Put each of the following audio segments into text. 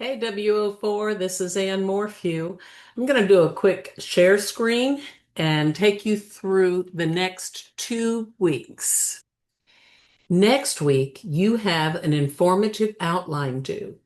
Hey W04, this is Ann Morphew. I'm going to do a quick share screen and take you through the next 2 weeks. Next week, you have an informative outline due,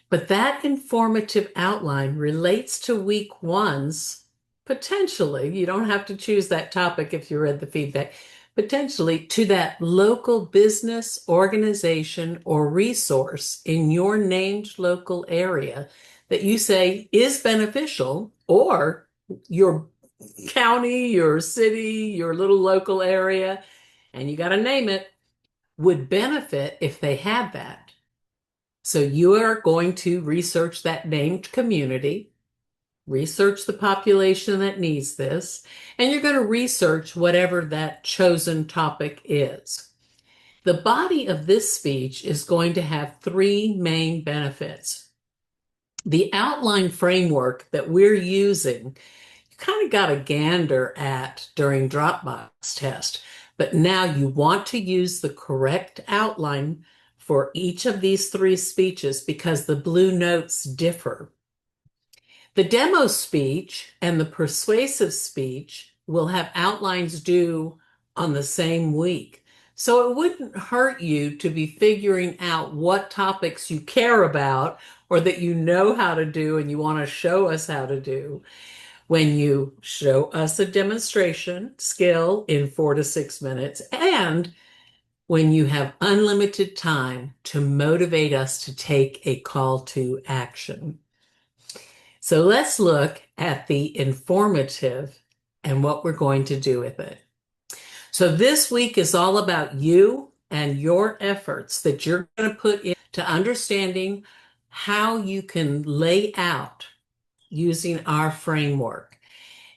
but that informative outline relates to week one's potentially, you don't have to choose that topic if you read the feedback, potentially to that local business, organization, or resource in your named local area that you say is beneficial, or your county, your city, your little local area, and you got to name it, would benefit if they had that. So you are going to research that named community, research the population that needs this, and you're going to research whatever that chosen topic is. The body of this speech is going to have three main benefits. The outline framework that we're using, you kind of got a gander at during Dropbox test, but now you want to use the correct outline for each of these three speeches because the blue notes differ. The demo speech and the persuasive speech will have outlines due on the same week. So it wouldn't hurt you to be figuring out what topics you care about or that you know how to do and you want to show us how to do when you show us a demonstration skill in 4 to 6 minutes and when you have unlimited time to motivate us to take a call to action. So let's look at the informative and what we're going to do with it. So this week is all about you and your efforts that you're going to put into understanding how you can lay out using our framework.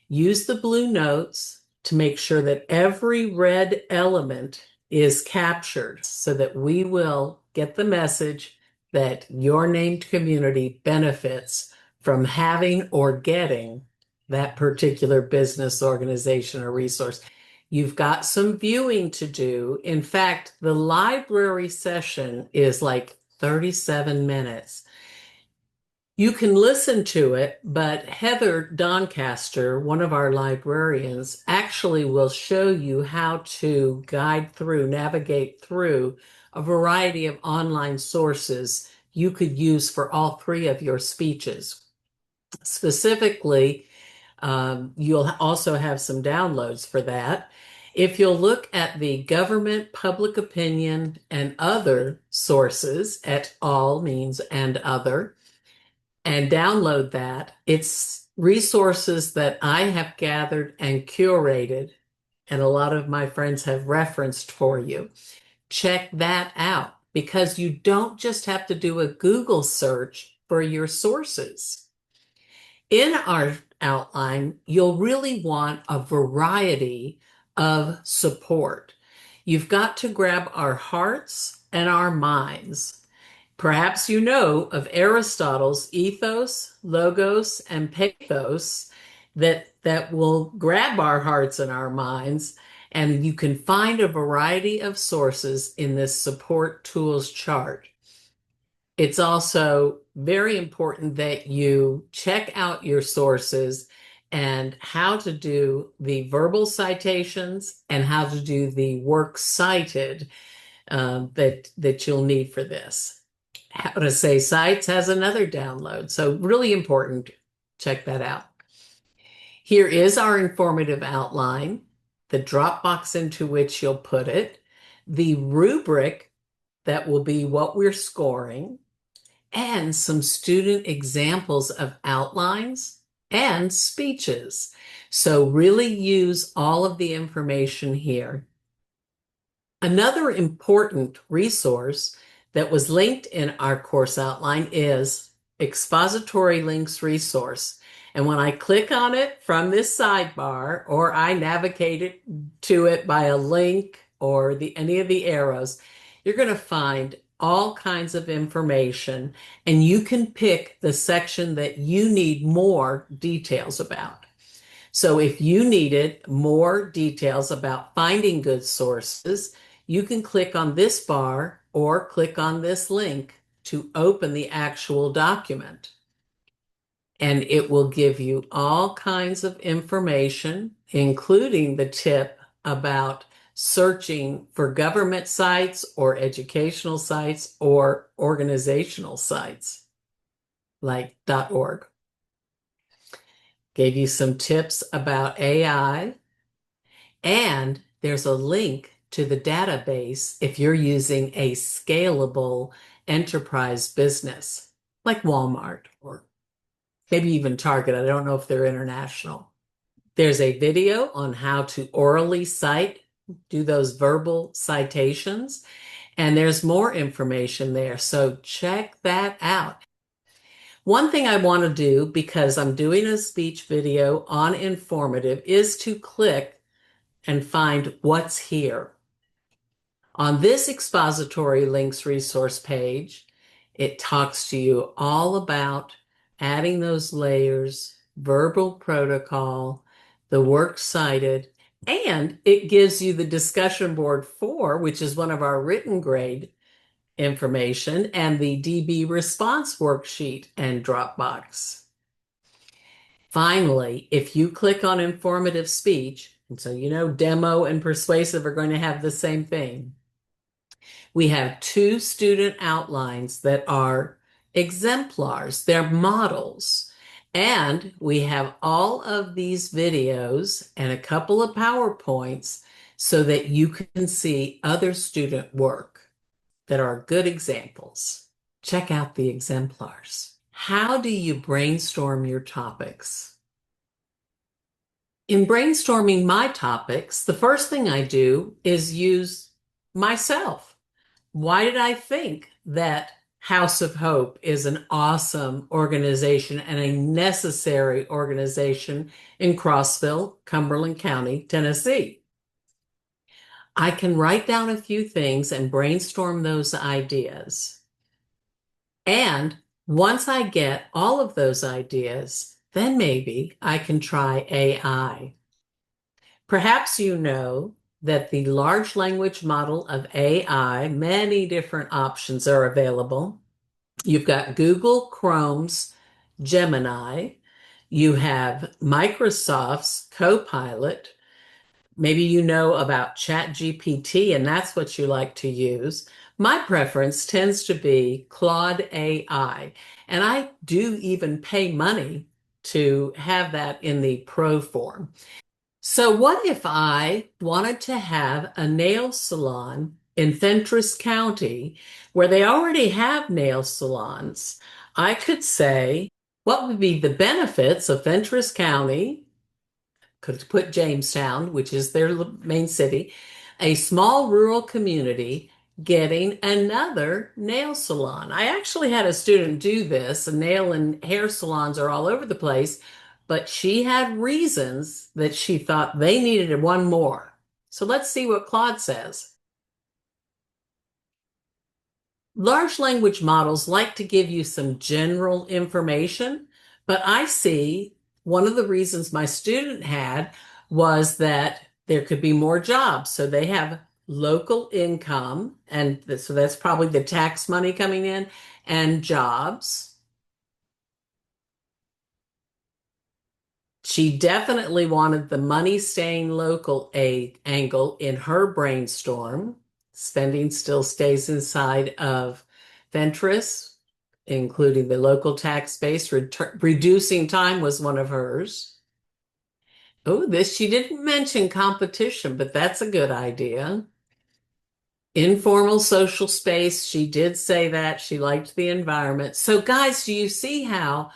Use the blue notes to make sure that every red element is captured so that we will get the message that your named community benefits from having or getting that particular business, organization, or resource. You've got some viewing to do. In fact, the library session is like 37 minutes. You can listen to it, but Heather Doncaster, one of our librarians, actually will show you how to navigate through a variety of online sources you could use for all three of your speeches. Specifically, you'll also have some downloads for that. If you'll look at the government, public opinion, and other sources, et al. Means and other, and download that, it's resources that I have gathered and curated, and a lot of my friends have referenced for you. Check that out because you don't just have to do a Google search for your sources. In our outline, you'll really want a variety of support. You've got to grab our hearts and our minds. Perhaps you know of Aristotle's ethos, logos, and pathos that will grab our hearts and our minds, and you can find a variety of sources in this support tools chart. It's also very important that you check out your sources and how to do the verbal citations and how to do the works cited that you'll need for this. How to Say Sites has another download, so really important. Check that out. Here is our informative outline, the Dropbox into which you'll put it, the rubric that will be what we're scoring, and some student examples of outlines and speeches. So really use all of the information here. Another important resource that was linked in our course outline is Expository Links Resource. And when I click on it from this sidebar, or I navigate it to it by a link or any of the arrows, you're going to find all kinds of information, and you can pick the section that you need more details about. So if you needed more details about finding good sources, you can click on this bar or click on this link to open the actual document. And it will give you all kinds of information, including the tip about searching for government sites or educational sites or organizational sites like .org. Gave you some tips about AI, and there's a link to the database if you're using a scalable enterprise business like Walmart or maybe even Target. I don't know if they're international. There's a video on how to orally cite, do those verbal citations, and there's more information there. So check that out. One thing I want to do, because I'm doing a speech video on informative, is to click and find what's here. On this expository links resource page, it talks to you all about adding those layers, verbal protocol, the works cited, and it gives you the discussion board 4, which is one of our written grade information, and the DB response worksheet and Dropbox. Finally, if you click on informative speech, and so you know demo and persuasive are going to have the same thing, we have 2 student outlines that are exemplars, they're models. And we have all of these videos and a couple of PowerPoints so that you can see other student work that are good examples. Check out the exemplars. How do you brainstorm your topics? In brainstorming my topics, the first thing I do is use myself. Why did I think that House of Hope is an awesome organization and a necessary organization in Crossville, Cumberland County, Tennessee? I can write down a few things and brainstorm those ideas. And once I get all of those ideas, then maybe I can try AI. Perhaps you know that the large language model of AI, many different options are available. You've got Google Chrome's Gemini. You have Microsoft's Copilot. Maybe you know about ChatGPT, and that's what you like to use. My preference tends to be Claude AI, and I do even pay money to have that in the pro form. So what if I wanted to have a nail salon in Fentress County where they already have nail salons? I could say, what would be the benefits of Fentress County? Could put Jamestown, which is their main city, a small rural community getting another nail salon. I actually had a student do this. Nail and hair salons are all over the place, but she had reasons that she thought they needed one more. So let's see what Claude says. Large language models like to give you some general information, but I see one of the reasons my student had was that there could be more jobs. So they have local income, and so that's probably the tax money coming in, and jobs. She definitely wanted the money staying local angle in her brainstorm. Spending still stays inside of Ventress, including the local tax base. Reducing time was one of hers. Oh, this, she didn't mention competition, but that's a good idea. Informal social space, she did say that. She liked the environment. So, guys, do you see how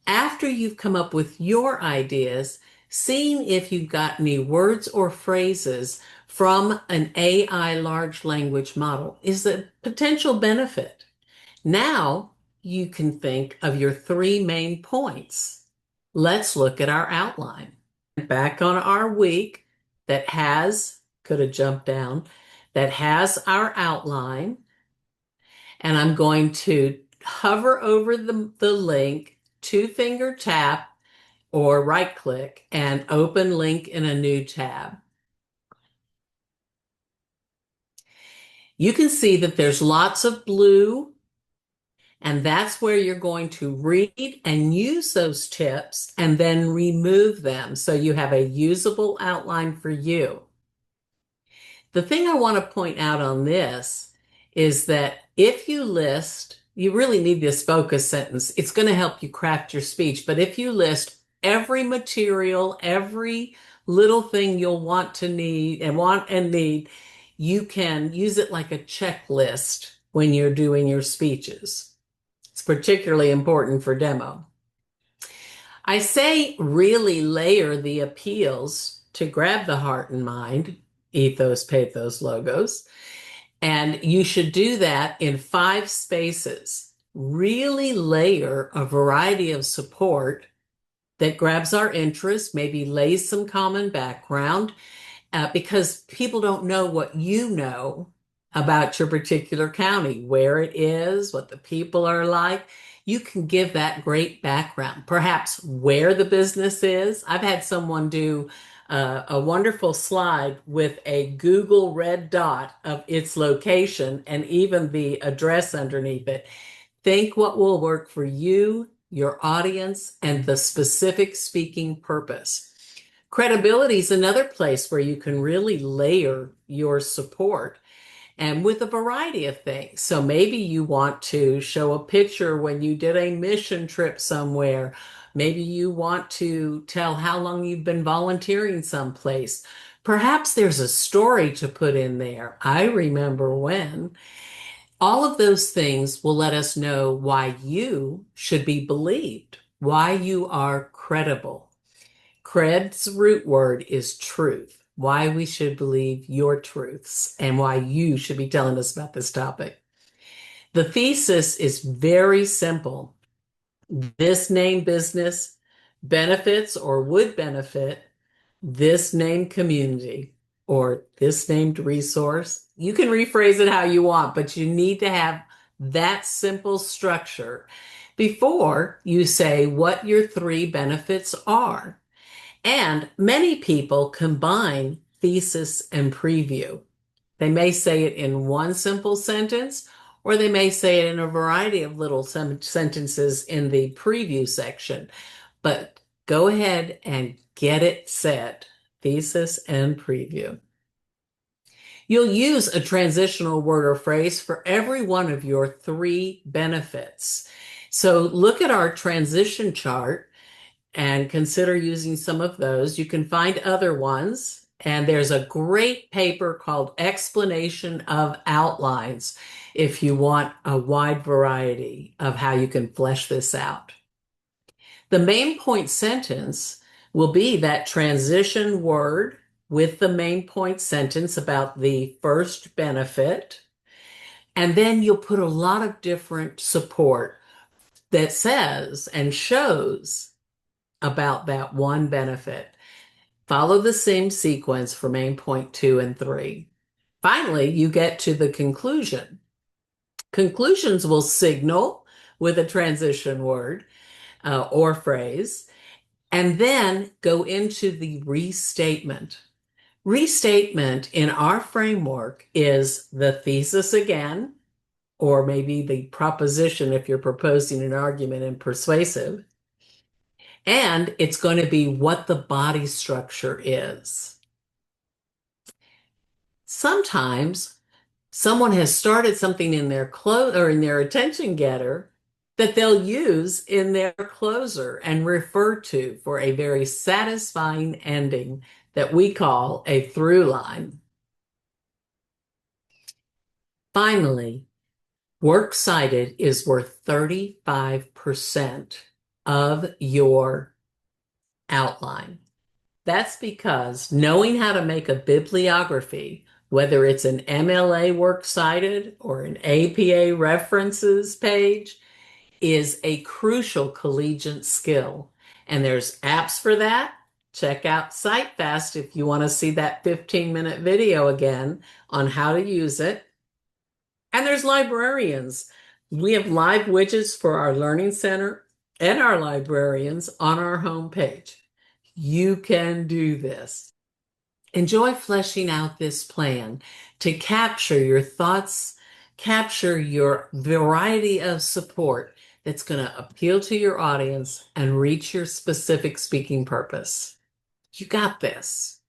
after you've come up with your ideas, seeing if you've got any words or phrases from an AI large language model is a potential benefit. Now you can think of your 3 main points. Let's look at our outline. Back on our week that has, could have jumped down, that has our outline. And I'm going to hover over the link, 2-finger tap or right click and open link in a new tab. You can see that there's lots of blue And that's where you're going to read and use those tips and then remove them so you have a usable outline for you. The thing I want to point out on this is that if you list, you really need this focus sentence. It's going to help you craft your speech. But if you list every material, every little thing you'll want and need, you can use it like a checklist when you're doing your speeches. It's particularly important for demo. I say really layer the appeals to grab the heart and mind, ethos, pathos, logos. And you should do that in 5 spaces. Really layer a variety of support that grabs our interest, maybe lays some common background, because people don't know what you know about your particular county, where it is, what the people are like. You can give that great background, perhaps where the business is. I've had someone do a wonderful slide with a Google red dot of its location and even the address underneath it. Think what will work for you, your audience, and the specific speaking purpose. Credibility is another place where you can really layer your support and with a variety of things. So maybe you want to show a picture when you did a mission trip somewhere. Maybe you want to tell how long you've been volunteering someplace. Perhaps there's a story to put in there. I remember when. All of those things will let us know why you should be believed, why you are credible. Cred's root word is truth, why we should believe your truths and why you should be telling us about this topic. The thesis is very simple. This named business benefits or would benefit this named community or this named resource. You can rephrase it how you want, but you need to have that simple structure before you say what your 3 benefits are. And many people combine thesis and preview. They may say it in one simple sentence, or they may say it in a variety of little sentences in the preview section. But go ahead and get it said, thesis and preview. You'll use a transitional word or phrase for every one of your 3 benefits. So look at our transition chart and consider using some of those. You can find other ones, and there's a great paper called Explanation of Outlines if you want a wide variety of how you can flesh this out. The main point sentence will be that transition word with the main point sentence about the first benefit, and then you'll put a lot of different support that says and shows about that one benefit. Follow the same sequence for main point 2 and 3. Finally, you get to the conclusion. Conclusions will signal with a transition word or phrase, and then go into the restatement. Restatement in our framework is the thesis again, or maybe the proposition if you're proposing an argument in persuasive. And it's going to be what the body structure is. Sometimes someone has started something in their close or in their attention getter that they'll use in their closer and refer to for a very satisfying ending that we call a through line. Finally, works cited is worth 35% of your outline. That's because knowing how to make a bibliography, whether it's an MLA works cited or an APA references page, is a crucial collegiate skill. And there's apps for that. Check out CiteFast if you want to see that 15-minute video again on how to use it. And there's librarians. We have live widgets for our Learning Center and our librarians on our homepage. You can do this. Enjoy fleshing out this plan to capture your thoughts, Capture your variety of support that's going to appeal to your audience and reach your specific speaking purpose. You got this.